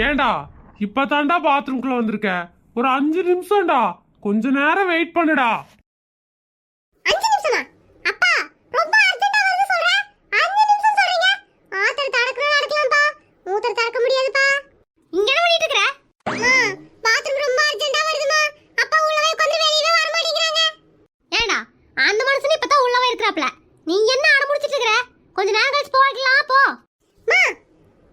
ஏண்டா இப்பதான்டா பாத்ரூம்குள்ள வந்திருக்க, ஒரு 5 நிமிஷம்டா, கொஞ்ச நேரம் வெயிட் பண்ணுடா. 5 நிமிஷமா? அப்பா ரொம்ப அர்ஜென்ட்டா வந்து சொல்றேன். 5 நிமிஷம் சொல்றீங்க? ஆத்தர் தடக்கறோம் நடக்கலாம்ப்பா. மூத்தர் தடக்க முடியாதுப்பா. இங்க என்ன பண்ணிட்டு இருக்கற? அம்மா பாத்ரூம் ரொம்ப அர்ஜென்ட்டா வருதுமா. அப்பா உள்ளவே உட்கார்ந்து வெளியவே வர மாட்டேங்கறாங்க. ஏண்டா அந்த மனுஷன் இப்பதான் உள்ளவே இருக்கறாப்ல. நீ என்ன அட முடிச்சிட்டு இருக்கற? கொஞ்ச நேரம் கழிச்சு போகலாம் போ. அம்மா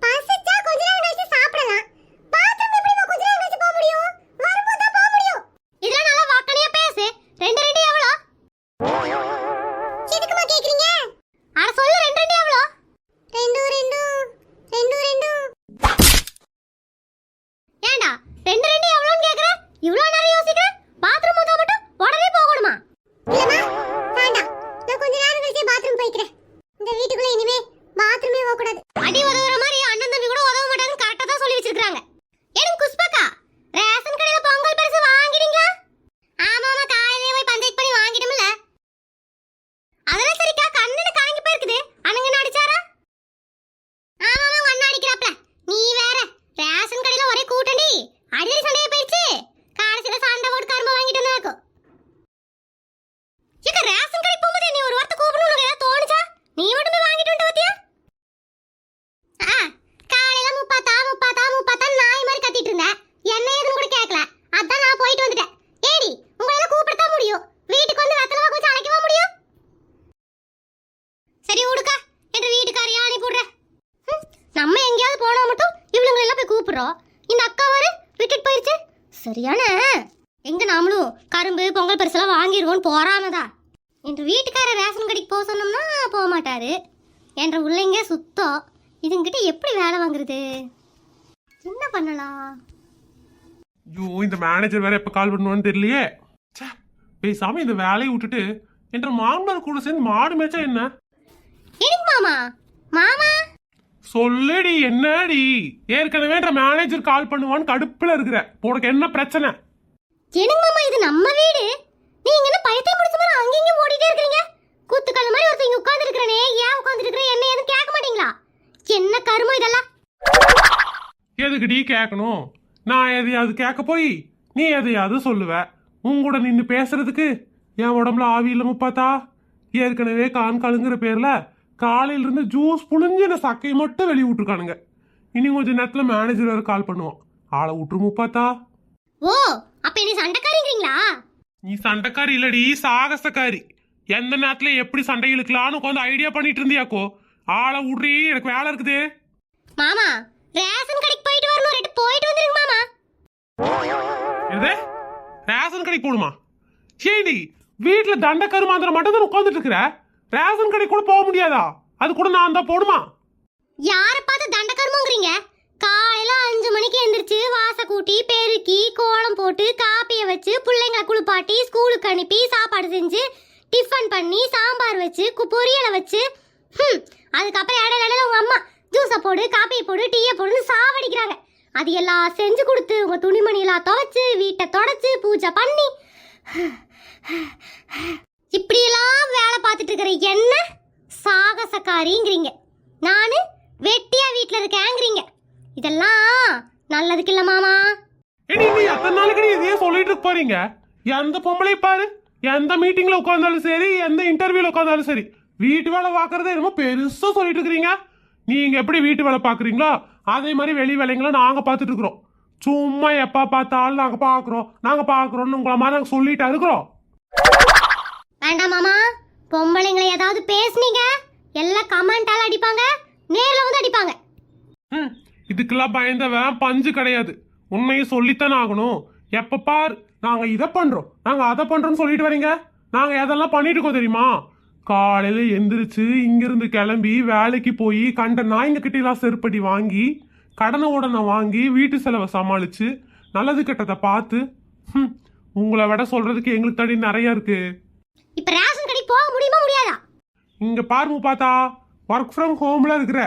பசிச்சா கொஞ்ச நேரம் கழிச்சு சாப்பிடலாம். பாத்ரூம் எப்படிமா கொஞ்ச நேரம் கழிச்சு போக முடியும்? வரும்போது தான் போக முடியும். இதெல்லாம் நல்லா வாக்கனையா பேசு. 2 2 எவ்வளோ? எதுக்குமா கேக்குறீங்க? அட சொல்லு 2 2 எவ்வளோ? 2 2 2 2. ஏண்டா 2 2 எவ்வளோன்னு கேக்குற? இவ்ளோ நேரம் யோசிக்கிற? பாத்ரூம் வந்தா மட்டும் உடனே போகணுமா? இல்லம்மா வேண்டாம், நான் கொஞ்ச நேரம் கழிச்சு பாத்ரூம் போய்க்கிறேன். இந்த வீட்டுக்குள்ள இனிமே பாத்ரூமே போக கூடாது. அடி உதவுற மாதிரி அண்ணன் தம்பி கூட உதவ மாட்டாங்கன்னு கரெக்டா தான் சொல்லி வச்சிருக்காங்க. எனக்கு குஸ்பக்கா ரேஷன் கடையில பொங்கல் பரிசு வாங்கிடுங்க. ஆமாமா காலையிலே போய் பஞ்சாயத்து பண்ணி வாங்கிடும்ல. அதெல்லாம் சரிக்கா, கண்ணனு கலங்கி போயிருக்குது. அண்ணங்க என்ன அடிச்சாரா? ஆமாமா உங்க அண்ணன் அடிக்கிறாப்ல. நீ வேற ரேஷன் கடையில ஒரே கூட்டண்டி அடிக்கடி சண்டையே போயிடுச்சு. கடைசியில சண்டை போட்டு கரும்பு வாங்கிட்டு வந்தாக்கோ. ஏக்க ரேஷன் கடை போகும்போது நீ ஒரு வார்த்தை கூப்பிடணும் உனக்கு ஏதாவது தோணுச்சா? நீ மட்டும் போய் வாங்கிட்டு வந்து வத்தியா? காலையில முப்பாத்தா நாய் மாதிரி கத்திட்டு இருந்த. என்ன ஏதுன்னு கூட கேட்கல. அதான் நான் போயிட்டு வந்துட்டேன். ஏடி உங்களால கூப்பிடத்தான் முடியும், வீட்டுக்கு வந்து வெத்தலை வச்சு அழைக்கவா முடியும்? சரி விடுக்கா, என்ற வீட்டுக்காரையா அனுப்பிடுறேன். நம்ம எங்கேயாவது போனா மட்டும் இவளுங்க எல்லாம் போய் கூப்பிடுறோம். இந்த அக்கா வர விட்டுட்டு போயிருச்சு. சரியான எங்க நாமளும் கரும்பு பொங்கல் பரிசெல்லாம் வாங்கிடுவோன்னு போறானதா. என்ற வீட்டுக்கார ரேஷன் கடைக்கு போக சொன்னோம்னா போக மாட்டாரு. என்ற உள்ளங்க சுத்தம். இதுங்கிட்ட எப்படி வேலை வாங்குறது? என்ன பண்ணலாம்? ஐயோ, இந்த மேனேஜர் வேற எப்ப கால் பண்ணுவான்னு தெரியலையே. பேசாம இந்த வேலையை விட்டுட்டு என்ற மாமனார் கூட சேர்ந்து மாடு மேய்ச்சா என்ன? எனக்கு மாமா மாமா சொல்லுடி, என்னடி? ஏற்கனவே மேனேஜர் கால் பண்ணுவான்னு கடுப்புல இருக்கிற. உனக்கு என்ன பிரச்சனை? எனக்கு மாமா இது நம்ம வீடு. நீங்க என்ன பைத்தியம் முடிச்ச மாதிரி அங்கங்க ஓடிட்டே இருக்கீங்க? கூத்துக்கல்ல மாதிரி ஒருத்தர் இங்க உட்கார்ந்து இருக்கறனே, ஏன் உட்கார்ந்து இருக்கற? என்ன ஏதுன்னு கேட்க மாட்டீங்களா? என்ன கருமம் இதெல்லாம்? எதுக்குடி கேட்கணும்? நான் எதையாவது கேட்க போய் நீ எதையாவது சொல்லுவ. உங்கூட நின்று பேசுறதுக்கு என் உடம்புல ஆவி இல்லாம பார்த்தா. ஏற்கனவே கான்காலுங்கிற பேர்ல காலையில இருந்து ஜூஸ் புழிஞ்சின சக்கையை மட்டும் வெளியே விட்டுருக்கானுங்க. இனி கொஞ்ச நேரத்துல மேனேஜர் வேற கால் பண்ணுவான். ஆளை விட்டுருமு பார்த்தா. ஓ அப்ப நீ சண்டைக்காரிங்களா? நீ சண்டைக்காரி இல்லடி, சாகசக்காரி. எந்த நேரத்துல எப்படி சண்டை இழுக்கலான்னு உட்காந்து ஐடியா பண்ணிட்டு இருந்தியாக்கோ. ஆளை விட்றி, எனக்கு வேலை இருக்குது. மாமா ரேஷன் கடைக்கு போயிட்டு வரணும். ரெண்டு போயிட்டு வந்துருங்க மாமா. எது? ரேஷன் கடைக்கு போடுமா? சரி, வீட்டுல தண்ட கருமாந்திரம் மட்டும் தான் உட்காந்துட்டு இருக்கிற. ரேஷன் கடைக்கு கூட போக முடியாதா? அது கூட நான் தான் போடுமா? யார பார்த்து தண்ட கருமங்கிறீங்க? காலையில 5 மணிக்கு எந்திரிச்சு வாச கூட்டி பெருக்கி கோலம் போட்டு காப்பிய வச்சு பிள்ளைங்களை குளிப்பாட்டி ஸ்கூலுக்கு அனுப்பி சாப்பாடு செஞ்சு டிஃபன் பண்ணி சாம்பார் வச்சு பொரியலை வச்சு அதுக்கப்புறம் இடையில உங்க அம்மா ஜூஸை போடு காப்பியை போடு டீயை போடுன்னு சாவடிக்கிறாங்க. அது எல்லாம் செஞ்சு கொடுத்து உங்க துணிமணி எல்லாம் துவைச்சு வீட்டை தொடச்சு பூஜை பண்ணி இப்படியெல்லாம் வேலை பார்த்துட்டு இருக்கிற என்ன சாகசக்காரிங்கிறீங்க. நானு வெட்டியா வீட்டில் இருக்கேங்கிறீங்க. இதெல்லாம் நல்லதுக்கு இல்ல மாமா. அத்தனை நாளைக்கு இதே சொல்லிட்டு போறீங்க. எந்த பொம்பளை பாரு, எந்த மீட்டிங்ல உட்கார்ந்தாலும் சரி, எந்த இன்டர்வியூல உட்கார்ந்தாலும் சரி, வீட்டு வேலை பாக்குறதே என்னமோ பெருசா சொல்லிட்டு இருக்கிறீங்க. நீங்க எப்படி வீட்டு வேலை பாக்குறீங்களோ அதே மாதிரி வெளி வேலைங்களும் நாங்க பாத்துட்டு இருக்கிறோம். சும்மா எப்ப பார்த்தாலும் நாங்க பாக்குறோம்னு உங்களை மாதிரி நாங்க சொல்லிட்டா இருக்கிறோம். வேண்டாம் மாமா, பொம்பளைங்களை ஏதாவது பேசுனீங்க எல்லாம் கமெண்டால அடிப்பாங்க, நேர்ல வந்து அடிப்பாங்க. இதுக்கெல்லாம் பயந்தவன் பஞ்சு கிடையாது. உண்மையை சொல்லித்தானே ஆகணும். எப்ப பார் நாங்க இதை பண்றோம் நாங்க அதை பண்றோம்னு சொல்லிட்டு வரீங்க. நாங்க எதெல்லாம் பண்ணிட்டு இருக்கோம் தெரியுமா? காலையில எந்திரிச்சு இங்கிருந்து கிளம்பி வேலைக்கு போய் கண்ட நாய்ங்க கிட்ட எல்லாம் செருப்படி வாங்கி கடனை உடனே வாங்கி வீட்டு செலவை சமாளிச்சு நல்லது கெட்டதை பார்த்து உங்களை விட சொல்றதுக்கு எங்களுக்கு தடி நிறைய இருக்கு. இப்ப ரேஷன் கடைக்கு போக முடியுமா முடியாதா? இங்க பாருங்க பார்த்தா, ஒர்க் ஃப்ரம் ஹோம்ல இருக்கிற,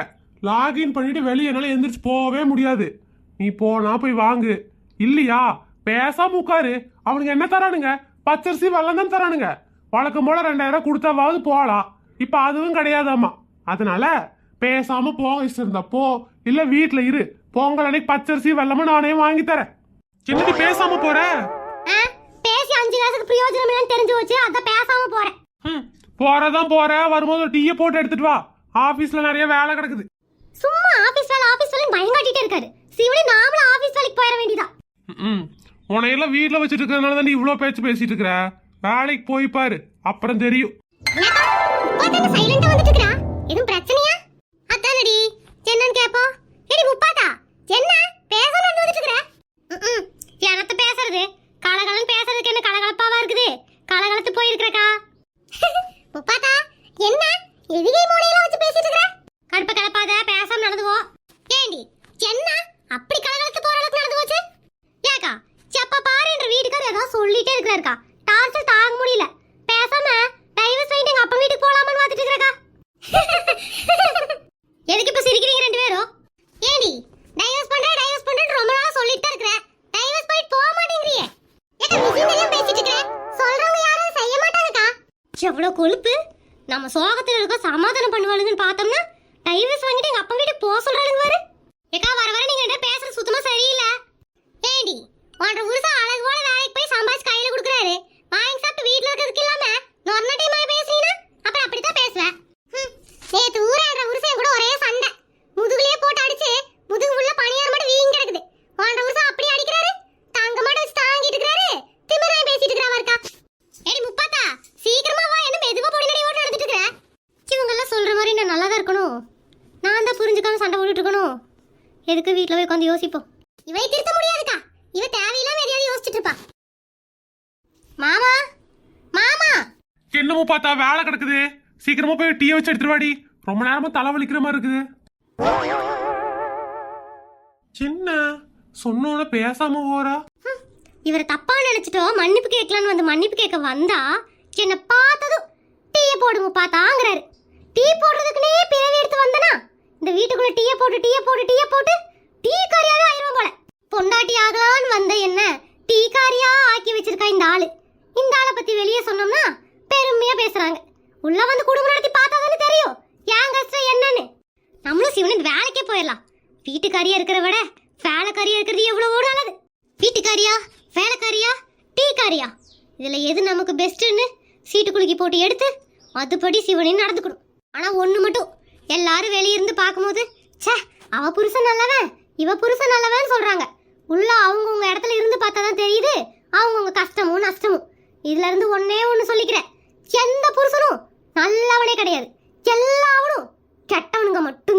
லாகின் பண்ணிட்டு வெளியே என்னால எந்திரிச்சு போகவே முடியாது. நீ போனா போய் வாங்கு, இல்லையா பேசாம உட்காரு. அவனுக்கு என்ன தரானுங்க? பச்சரிசி வெள்ளம் தான் தரானுங்க. வழக்கம் போல 2000 கொடுத்தாவது போகலாம். இப்ப அதுவும் கிடையாதாமா. அதனால பேசாம போக இஷ்டம் இருந்தா போ, இல்ல வீட்டுல இரு. பொங்கல் அன்னைக்கு பச்சரிசி வெள்ளமும் நானே வாங்கி தரேன். என்னடி பேசாம போற? பேசி 5 காசுக்கு பிரயோஜனம் இல்லைன்னு தெரிஞ்சு வச்சு அதான் பேசாம போறேன். போறதான் போற, வரும்போது ஒரு டீயை போட்டு எடுத்துட்டு வா. ஆபீஸ்ல நிறைய வேலை கிடக்குது. சும்மா ஆபீஸ் வேலை பயங்காட்டிட்டே இருக்காரு. சிவனே நாமளும் ஆபீஸ் வேலைக்கு போயிட வேண்டியதா. உனையெல்லாம் வீட்டுல வச்சுட்டு இருக்கிறதுனால தான் நீ இவ்வளவு பேச்சு பேசிட்டு இருக்கிற. வேலைக்கு போய் பாரு, அப்புறம் தெரியும். சைலண்டா வந்துட்டு இருக்கா. எதுவும் பிரச்சனையா? அதானடி என்னன்னு கேப்போ. ஏடி முப்பாத்தா என்ன பேசாம வந்துட்டு இருக்கற? என்னத்த பேசுறது? கலகலன்னு பேசுறதுக்கு என்ன கலகலப்பாவா இருக்குது? கலகலத்து போய் இருக்கறக்கா. முப்பாத்தா என்ன எதிகை மூலையில வச்சு பேசிட்டு இருக்கற? கடுப்ப கலப்பாத, பேசாம நடந்துவோ. ஏண்டி என்ன அப்படி கலகலத்து போற அளவுக்கு நடந்து போச்சு? ஏக்கா செப்ப பாரு என்ற வீட்டுக்காரர் ஏதோ சொல்லிட்டே இருக்காருக்கா. டார்ச்சர் தாங்க முடியல. பேசாம டைவர்ஸ் வாங்கிட்டு எங்க அப்பா வீட்டுக்கு போலாமான்னு பார்த்துட்டு இருக்கறக்கா. எதுக்கு இப்ப சிரிக்கிறீங்க ரெண்டு பேரும்? ஏண்டி டைவர்ஸ் பண்றேன்னு ரொம்ப நாளா சொல்லிட்டே இருக்கற. டைவர்ஸ் போயிட்டு போக மாட்டேங்கறியே. ஏக்கா மிஷினரியா பேசிட்டு இருக்கற. சொல்றவங்க யாரும் செய்ய மாட்டாங்கக்கா. எவ்வளவு கொழுப்பு. நம்ம சோகத்துல இருக்க சமாதானம் பண்ணுவாளுங்கன்னு பார்த்தோம்னா டைவர்ஸ் வாங்கிட்டு எங்க அப்பா வீட்டுக்கு போக சொல்றாளுங்க பாரு. ஏக்கா வர வர நீங்க ரெண்டு பேசுறது சுத்தமா சரியில்லை. ஏண்டி உன்ற புருஷன் அழகு போல வேலைக்கு போய் சம்பாதிச்சு கையில கொடுக்குறாரு. வாங்கி சாப்பிட்டு வீட்டுல இருக்கிறதுக்கு இல்லாம நொர்ன டைமா பேசுறீங்கன்னா அப்புறம் அப்படித்தான் பேசுவேன். நேத்து ஊராடுற புருஷன் கூட ஒரே சண்டை. முதுகுலயே போட்டு அடிச்சு முதுகு உள்ள பனியார் மட்டும் வீங்கி கிடக்குது. உன்ற புருஷன் அப்படி அடிக்கிறாரு. தங்க மட்டும் வச்சு தாங்கிட்டு இருக்காரு. திமிராய் பேசிட்டு இருக்கிறா இருக்கா. ஏடி முப்பாத்தா சீக்கிரமா வா, என்ன மெதுவா பொடிநடி ஓட்டு நடந்துட்டு இருக்கற. இவங்க எல்லாம் சொல்ற மாதிரி நான் நல்லா தான் இருக்கணும். நான் தான் புரிஞ்சுக்காம சண்டை போட்டுட்டு இருக்கணும். எதுக்கு வீட்டுல போய் உட்காந்து யோசிப்போம். இவை திருத்த முடியாதுக்கா. இவ தேவையில்லாம எதையாவது யோசிச்சுட்டு இருப்பா. மாமா மாமா என்னமோ பார்த்தா வேலை கிடக்குது. சீக்கிரமா போய் டீயை வச்சு எடுத்துட்டு வாடி. ரொம்ப நேரமா தலை வலிக்கிற மாதிரி இருக்குது. சின்ன சொன்னோட பேசாம போறா. இவரை தப்பா நினைச்சிட்டோ மன்னிப்பு கேட்கலான்னு வந்து மன்னிப்பு கேட்க வந்தா என்ன பார்த்ததும் டீயை போடுங்க பார்த்தாங்கிறாரு. டீ போடுறதுக்குனே பிறவி எடுத்து வந்தனா இந்த வீட்டுக்குள்ள டீயை போட்டு டீ காரியாவே ஆயிரும் போல. பொண்டாட்டி ஆகலான்னு வந்த என்ன டீ காரியா ஆக்கி வச்சிருக்கா இந்த ஆளு. இந்த ஆளை பத்தி வெளியே சொன்னோம்னா பெருமையா பேசுறாங்க. உள்ள வந்து குடும்பம் நடத்தி பார்த்தாதானே தெரியும் ஏன் கஷ்டம் என்னன்னு. நம்மளும் சிவனுக்கு வேலைக்கே போயிடலாம். வீட்டுக்காரியா இருக்கிற விட வேலைக்காரியா இருக்கிறது எவ்வளவோ நல்லது. வீட்டுக்காரியா வேலைக்காரியா டீ காரியா இதுல எது நமக்கு பெஸ்ட்னு சீட்டு குலுக்கி போட்டு எடுத்து அதுபடி சிவனின் நடந்துக்கணும். ஆனா ஒண்ணு மட்டும், எல்லாரும் வெளிய இருந்து பார்க்கும்போது ச்சே அவ புருஷன் நல்லவன் இவ புருஷன் நல்லவன் சொல்றாங்க. உள்ள அவங்கவுங்க இடத்துல இருந்து பார்த்தா தான் தெரியுது அவங்கவுங்க கஷ்டமும் நஷ்டமும். இதுல இருந்து ஒன்னே ஒண்ணு சொல்லிக்கிறேன், எந்த புருஷனும் நல்லவனே கிடையாது. எல்லாவனும் கெட்டவனுங்க மட்டும்.